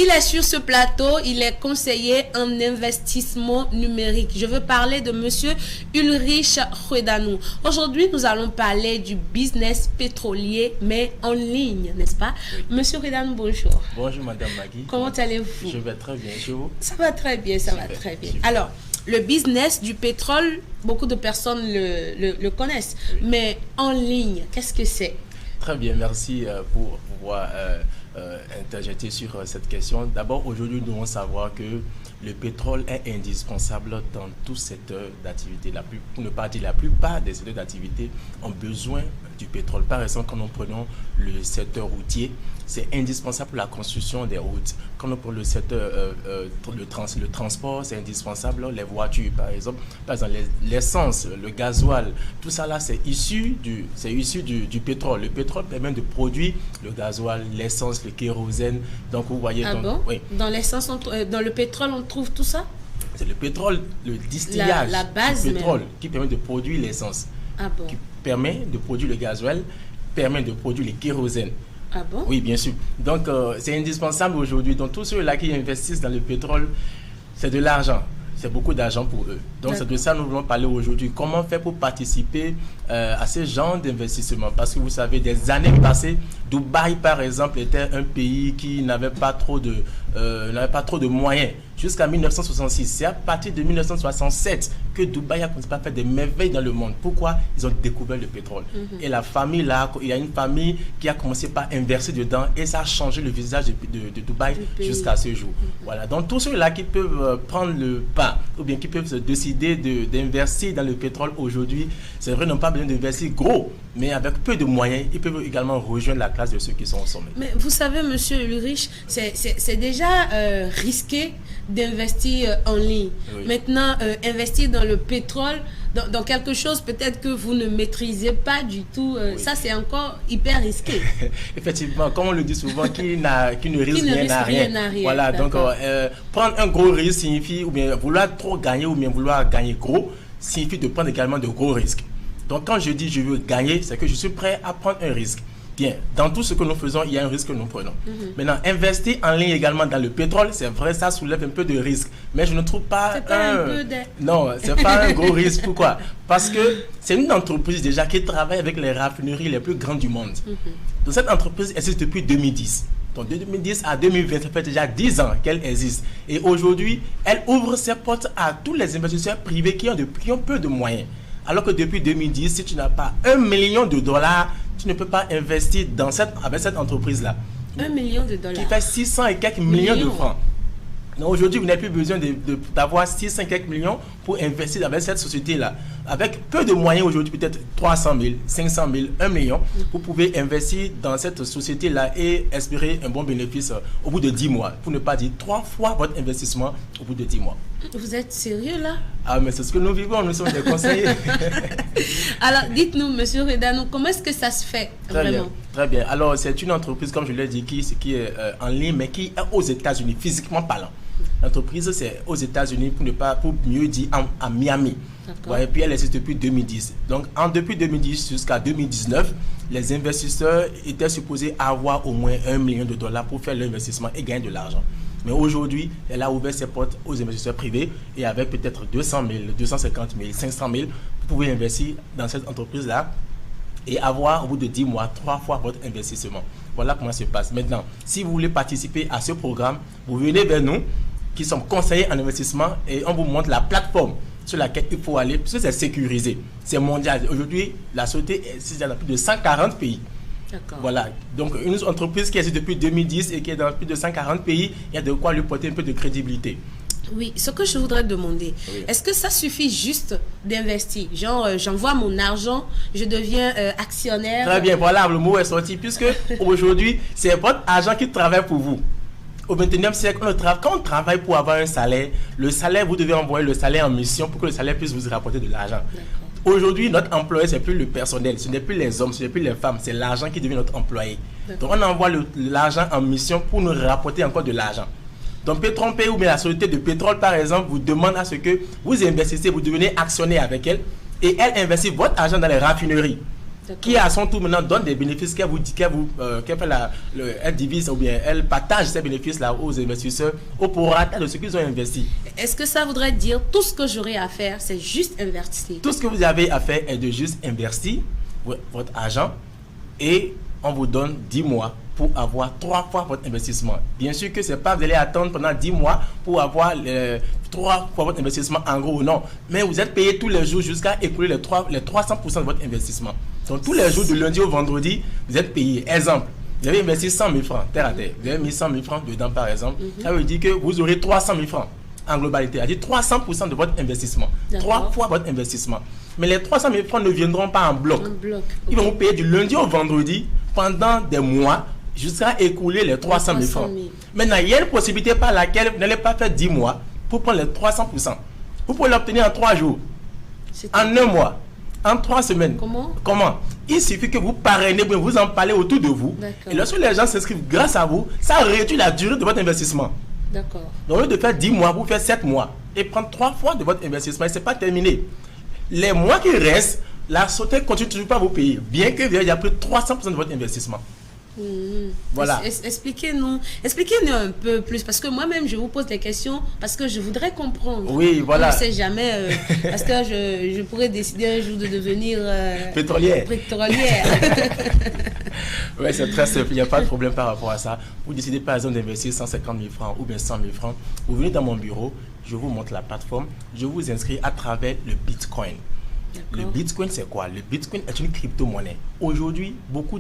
Il est sur ce plateau, il est conseiller en investissement numérique. Je veux parler de monsieur Ulrich Hredanou. Aujourd'hui, nous allons parler du business pétrolier, mais en ligne, n'est-ce pas? Oui. Monsieur Hredanou, bonjour. Bonjour, madame Magui. Comment allez-vous? Je vais très bien. Chez vous? Ça va très bien, ça va très bien. Alors, le business du pétrole, beaucoup de personnes le connaissent. Oui. Mais en ligne, qu'est-ce que c'est? Très bien, merci pour pouvoir interjeter sur cette question. D'abord, aujourd'hui, nous devons savoir que le pétrole est indispensable dans tout secteur d'activité. Pour ne pas dire la plupart des secteurs d'activité ont besoin du pétrole. Par exemple, quand nous prenons le secteur routier, c'est indispensable pour la construction des routes. Quand nous prenons le secteur le transport, c'est indispensable. Les voitures, par exemple, l'essence, le gasoil, tout ça là, c'est issu du pétrole. Le pétrole permet de produire le gasoil, l'essence, le kérosène. Donc vous voyez. Oui. Dans l'essence, dans le pétrole, on trouve tout ça? C'est le pétrole, le distillage la base du pétrole même, qui permet de produire l'essence, qui permet de produire le gasoil, permet de produire le kérosène. Ah bon? Oui, bien sûr. Donc, c'est indispensable aujourd'hui. Donc, tous ceux-là qui investissent dans le pétrole, c'est de l'argent. C'est beaucoup d'argent pour eux. Donc, c'est de ça que nous voulons parler aujourd'hui. Comment faire pour participer à ce genre d'investissement? Parce que vous savez, des années passées, Dubaï, par exemple, était un pays qui n'avait pas trop de moyens. Jusqu'à 1966. C'est à partir de 1967 que Dubaï a commencé à faire des merveilles dans le monde. Pourquoi? Ils ont découvert le pétrole. Et la famille là, il y a une famille qui a commencé par investir dedans et ça a changé le visage de Dubaï jusqu'à ce jour. Voilà. Donc tous ceux-là qui peuvent prendre le pas ou bien qui peuvent se décider d'investir dans le pétrole aujourd'hui, c'est vrai, ils n'ont pas besoin d'investir gros, mais avec peu de moyens, ils peuvent également rejoindre la classe de ceux qui sont au sommet. Mais vous savez, monsieur Ulrich, c'est déjà risqué d'investir en ligne. Oui. Maintenant, investir dans le pétrole, dans quelque chose peut-être que vous ne maîtrisez pas du tout, ça c'est encore hyper risqué. Effectivement, comme on le dit souvent, qui ne risque rien n'a rien. Voilà, donc prendre un gros risque signifie, ou bien vouloir trop gagner, ou bien vouloir gagner gros, signifie de prendre également de gros risques. Donc quand je dis je veux gagner, c'est que je suis prêt à prendre un risque. Bien, dans tout ce que nous faisons, il y a un risque que nous prenons. Maintenant, investir en ligne également dans le pétrole, c'est vrai, ça soulève un peu de risque. Mais je ne trouve pas Non, c'est pas un gros risque. Pourquoi? Parce que c'est une entreprise déjà qui travaille avec les raffineries les plus grandes du monde. Donc cette entreprise existe depuis 2010. Donc de 2010 à 2020, ça fait déjà 10 ans qu'elle existe. Et aujourd'hui, elle ouvre ses portes à tous les investisseurs privés qui ont peu de moyens. Alors que depuis 2010, si tu n'as pas $1 million, tu ne peux pas investir avec cette entreprise-là. $1 million. Qui fait 600 et quelques millions de francs. Donc aujourd'hui, vous n'avez plus besoin d'avoir 600 et quelques millions pour investir avec cette société-là. Avec peu de moyens aujourd'hui, peut-être 300 000, 500 000, 1 million, vous pouvez investir dans cette société-là et espérer un bon bénéfice au bout de 10 mois. Pour ne pas dire 3 fois votre investissement au bout de 10 mois. Vous êtes sérieux là? Ah, mais c'est ce que nous vivons, nous sommes des conseillers. Alors, dites-nous, monsieur Hredanou, comment est-ce que ça se fait vraiment? Très bien. Alors, c'est une entreprise, comme je l'ai dit, qui est en ligne, mais qui est aux États-Unis, physiquement parlant. L'entreprise, c'est aux États-Unis, pour mieux dire, à Miami. Ouais, et puis, elle existe depuis 2010. Donc, depuis 2010 jusqu'à 2019, les investisseurs étaient supposés avoir au moins $1 million pour faire l'investissement et gagner de l'argent. Mais aujourd'hui, elle a ouvert ses portes aux investisseurs privés et avec peut-être 200 000, 250 000, 500 000, vous pouvez investir dans cette entreprise-là et avoir au bout de 10 mois 3 fois votre investissement. Voilà comment ça se passe. Maintenant, si vous voulez participer à ce programme, vous venez vers nous qui sommes conseillers en investissement et on vous montre la plateforme sur laquelle il faut aller parce que c'est sécurisé. C'est mondial. Aujourd'hui, la société existe dans plus de 140 pays. Voilà, donc une entreprise qui existe depuis 2010 et qui est dans plus de 140 pays, il y a de quoi lui porter un peu de crédibilité. Oui, ce que je voudrais demander, est-ce que ça suffit juste d'investir? Genre, j'envoie mon argent, je deviens actionnaire. Très bien, voilà, le mot est sorti, puisque aujourd'hui, c'est votre argent qui travaille pour vous. Au 21e siècle, quand on travaille pour avoir un salaire, le salaire, vous devez envoyer le salaire en mission pour que le salaire puisse vous rapporter de l'argent. Aujourd'hui, notre employé, ce n'est plus le personnel, ce n'est plus les hommes, ce n'est plus les femmes, c'est l'argent qui devient notre employé. Donc, on envoie l'argent en mission pour nous rapporter encore de l'argent. Donc, Petron Pays ou bien la société de pétrole, par exemple, vous demande à ce que vous investissez, vous devenez actionnaire avec elle et elle investit votre argent dans les raffineries. qui à son tour maintenant donne des bénéfices qu'elle divise ou bien elle partage ces bénéfices-là aux investisseurs au prorata de ce qu'ils ont investi. Est-ce que ça voudrait dire tout ce que j'aurai à faire, c'est juste investir? Tout ce que vous avez à faire est de juste investir votre argent et on vous donne 10 mois pour avoir 3 fois votre investissement. Bien sûr que c'est pas vous allez attendre pendant 10 mois pour avoir 3 fois votre investissement en gros, non. Mais vous êtes payé tous les jours jusqu'à écouler les 300% de votre investissement. Donc tous les jours de lundi au vendredi, vous êtes payé. Exemple, vous avez investi 100 000 francs, terre à terre. Vous avez mis 100 000 francs dedans par exemple. Ça veut dire que vous aurez 300 000 francs en globalité. C'est-à-dire 300% de votre investissement. 3 fois votre investissement. Mais les 300 000 francs ne viendront pas en bloc. Ils vont vous payer du lundi au vendredi pendant des mois jusqu'à écouler les 300 000 francs. Maintenant, il y a une possibilité par laquelle vous n'allez pas faire 10 mois pour prendre les 300%. Vous pouvez l'obtenir en 3 jours, en 1 mois, en 3 semaines. Comment? Il suffit que vous parrainez, vous en parlez autour de vous. Et lorsque les gens s'inscrivent grâce à vous, ça réduit la durée de votre investissement. D'accord. Donc, au lieu de faire 10 mois, vous faites 7 mois et prendre 3 fois de votre investissement. Et ce n'est pas terminé. Les mois qui restent, la société continue toujours pas à vous payer, bien que vous ayez pris 300% de votre investissement. Voilà. Expliquez-nous un peu plus, parce que moi-même je vous pose des questions parce que je voudrais comprendre. Oui, voilà. On ne sait jamais, parce que je pourrais décider un jour de devenir pétrolière. Oui, c'est très simple, il n'y a pas de problème par rapport à ça. Vous décidez par exemple d'investir 150 000 francs ou bien 100 000 francs. Vous venez dans mon bureau, je vous montre la plateforme, je vous inscris à travers le Bitcoin. Le Bitcoin, c'est quoi? Le Bitcoin est une crypto-monnaie. Aujourd'hui, beaucoup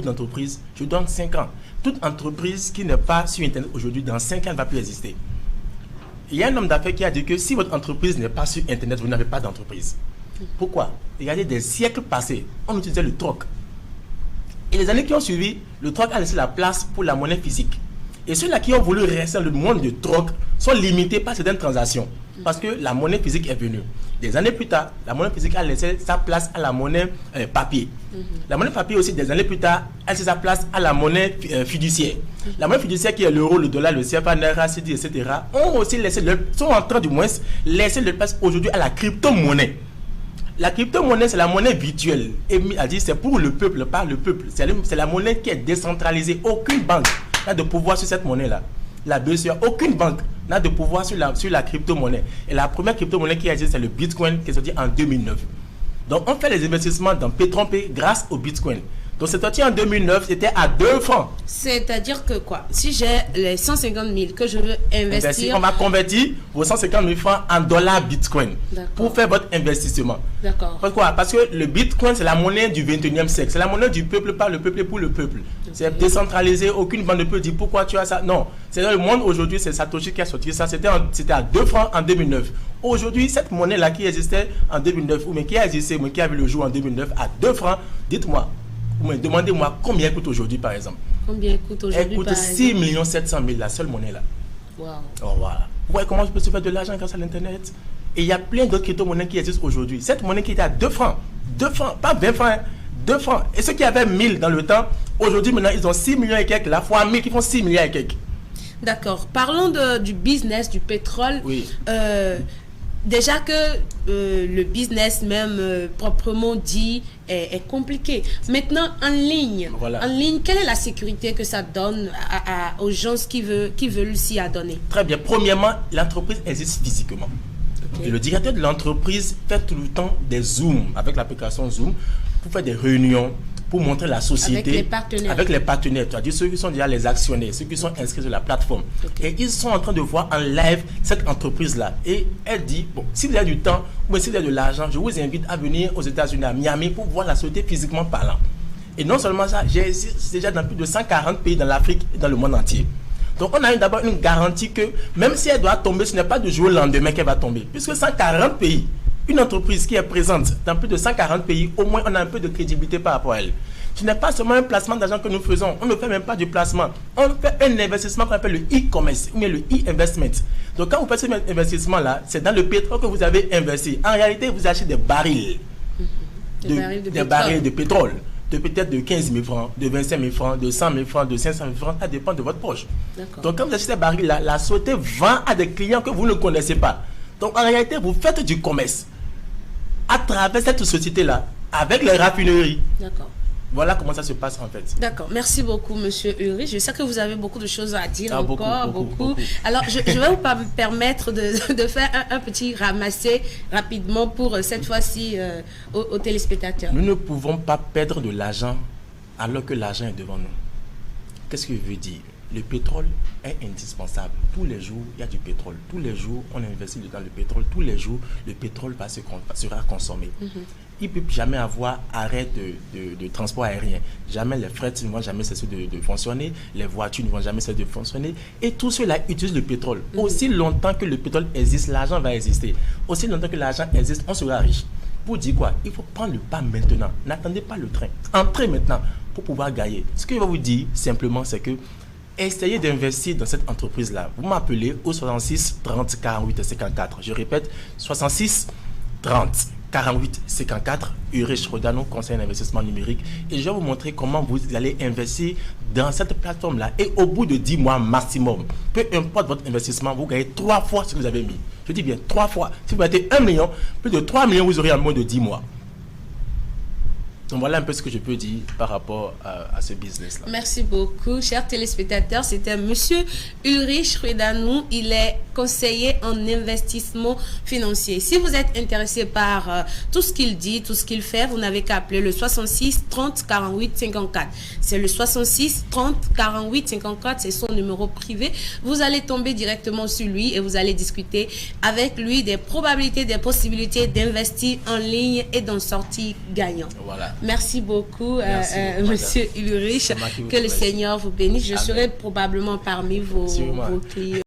d'entreprises, je donne 5 ans. Toute entreprise qui n'est pas sur Internet aujourd'hui, dans 5 ans, elle ne va plus exister. Il y a un homme d'affaires qui a dit que si votre entreprise n'est pas sur Internet, vous n'avez pas d'entreprise. Pourquoi? Regardez, des siècles passés, on utilisait le troc. Et les années qui ont suivi, le troc a laissé la place pour la monnaie physique. Et ceux-là qui ont voulu rester dans le monde du troc sont limités par certaines transactions. Parce que la monnaie physique est venue. Des années plus tard, la monnaie physique a laissé sa place à la monnaie papier. La monnaie papier aussi, des années plus tard, a laissé sa place à la monnaie fiduciaire. La monnaie fiduciaire qui est l'euro, le dollar, le CFA, Naira, CD, etc. sont en train du moins laisser leur place aujourd'hui à la crypto-monnaie. La crypto-monnaie, c'est la monnaie virtuelle. Et a dit c'est pour le peuple, pas le peuple. C'est la monnaie qui est décentralisée. Aucune banque n'a de pouvoir sur cette monnaie-là. La BCE, aucune banque n'a de pouvoir sur la crypto-monnaie. Et la première crypto-monnaie qui a existé, c'est le Bitcoin qui est sorti en 2009. Donc, on fait les investissements dans P3P grâce au Bitcoin. Donc, c'est sorti en 2009, c'était à 2 francs. C'est-à-dire que quoi? Si j'ai les 150 000 que je veux investir... On va convertir vos 150 000 francs en dollars Bitcoin pour faire votre investissement. D'accord. Pourquoi? Parce que le Bitcoin, c'est la monnaie du 21e siècle. C'est la monnaie du peuple, par le peuple et pour le peuple. C'est décentralisé. Aucune banque ne peut dire pourquoi tu as ça. Non. C'est dans le monde aujourd'hui, c'est Satoshi qui a sorti ça. C'était à 2 francs en 2009. Aujourd'hui, cette monnaie-là qui existait en 2009, ou mais qui a existé, mais qui a vu le jour en 2009, à 2 francs, dites-moi, demandez-moi combien elle coûte aujourd'hui, par exemple. Combien elle coûte aujourd'hui? Elle coûte 6 700 000, la seule monnaie là. Wow. Oh, voilà. Vous voyez comment je peux se faire de l'argent grâce à l'internet? Et il y a plein d'autres crypto-monnaies qui existent aujourd'hui. Cette monnaie qui était à 2 francs, pas 20 francs, hein, 2 francs. Et ceux qui avaient 1000 dans le temps, aujourd'hui maintenant ils ont 6 millions et quelques, la fois 1000 qui font 6 milliards et quelques. D'accord. Parlons du business du pétrole. Oui. Déjà que le business même proprement dit est compliqué. Maintenant, en ligne, quelle est la sécurité que ça donne aux gens qui veulent s'y adonner? Très bien. Premièrement, l'entreprise existe physiquement. Okay. Et le directeur de l'entreprise fait tout le temps des Zooms avec l'application Zoom pour faire des réunions, pour montrer la société avec les partenaires, c'est-à-dire ceux qui sont déjà les actionnaires, ceux qui sont inscrits sur la plateforme. Okay. Et ils sont en train de voir en live cette entreprise-là. Et elle dit, bon, si vous avez du temps ou si vous avez de l'argent, je vous invite à venir aux États-Unis, à Miami, pour voir la société physiquement parlant. Et non seulement ça, j'existe déjà dans plus de 140 pays dans l'Afrique et dans le monde entier. Donc on a d'abord une garantie que même si elle doit tomber, ce n'est pas du jour au lendemain qu'elle va tomber. Puisque 140 pays, une entreprise qui est présente dans plus de 140 pays, au moins on a un peu de crédibilité par rapport à elle. Ce n'est pas seulement un placement d'argent que nous faisons. On ne fait même pas du placement. On fait un investissement qu'on appelle le e-commerce, ou bien le e-investment. Donc quand vous faites cet investissement-là, c'est dans le pétrole que vous avez investi. En réalité, vous achetez des barils. Des barils de pétrole. De peut-être de 15 000 francs, de 25 000 francs, de 100 000 francs, de 500 000 francs, ça dépend de votre poche. Donc quand vous achetez des barils-là, la société vend à des clients que vous ne connaissez pas. Donc en réalité, vous faites du commerce à travers cette société-là avec les raffineries. D'accord. Voilà comment ça se passe en fait. D'accord. Merci beaucoup, Monsieur Ulrich. Je sais que vous avez beaucoup de choses à dire encore. Beaucoup. Beaucoup. Alors, je vais vous permettre de faire un petit ramassé rapidement pour cette fois-ci aux téléspectateurs. Nous ne pouvons pas perdre de l'argent alors que l'argent est devant nous. Qu'est-ce que je veux dire? Le pétrole est indispensable. Tous les jours, il y a du pétrole. Tous les jours, on investit dans le pétrole. Tous les jours, le pétrole sera consommé. Il ne peut jamais avoir arrêt de transport aérien. Jamais les frettes ne vont jamais cesser de fonctionner. Les voitures ne vont jamais cesser de fonctionner. Et tout cela utilise le pétrole. Aussi longtemps que le pétrole existe, l'argent va exister. Aussi longtemps que l'argent existe, on sera riche. Pour dire quoi? Il faut prendre le pas maintenant. N'attendez pas le train. Entrez maintenant pour pouvoir gagner. Ce que je vais vous dire simplement, c'est que essayez d'investir dans cette entreprise-là. Vous m'appelez au 66 30 48 54. Je répète, 66 30 48 54. Ulrich Rodano, conseiller d'investissement numérique. Et je vais vous montrer comment vous allez investir dans cette plateforme-là. Et au bout de 10 mois maximum, peu importe votre investissement, vous gagnez 3 fois ce que vous avez mis. Je dis bien 3 fois. Si vous mettez 1 million, plus de 3 millions, vous aurez en moins de 10 mois. Donc voilà un peu ce que je peux dire par rapport à ce business-là. Merci beaucoup, chers téléspectateurs. C'était Monsieur Ulrich Rodano. Il est conseiller en investissement financier. Si vous êtes intéressé par tout ce qu'il dit, tout ce qu'il fait, vous n'avez qu'à appeler le 66 30 48 54. C'est le 66 30 48 54. C'est son numéro privé. Vous allez tomber directement sur lui et vous allez discuter avec lui des probabilités, des possibilités d'investir en ligne et d'en sortir gagnant. Voilà. Merci beaucoup, Monsieur Ulrich. Que le Seigneur vous bénisse. Je serai probablement parmi vos clients.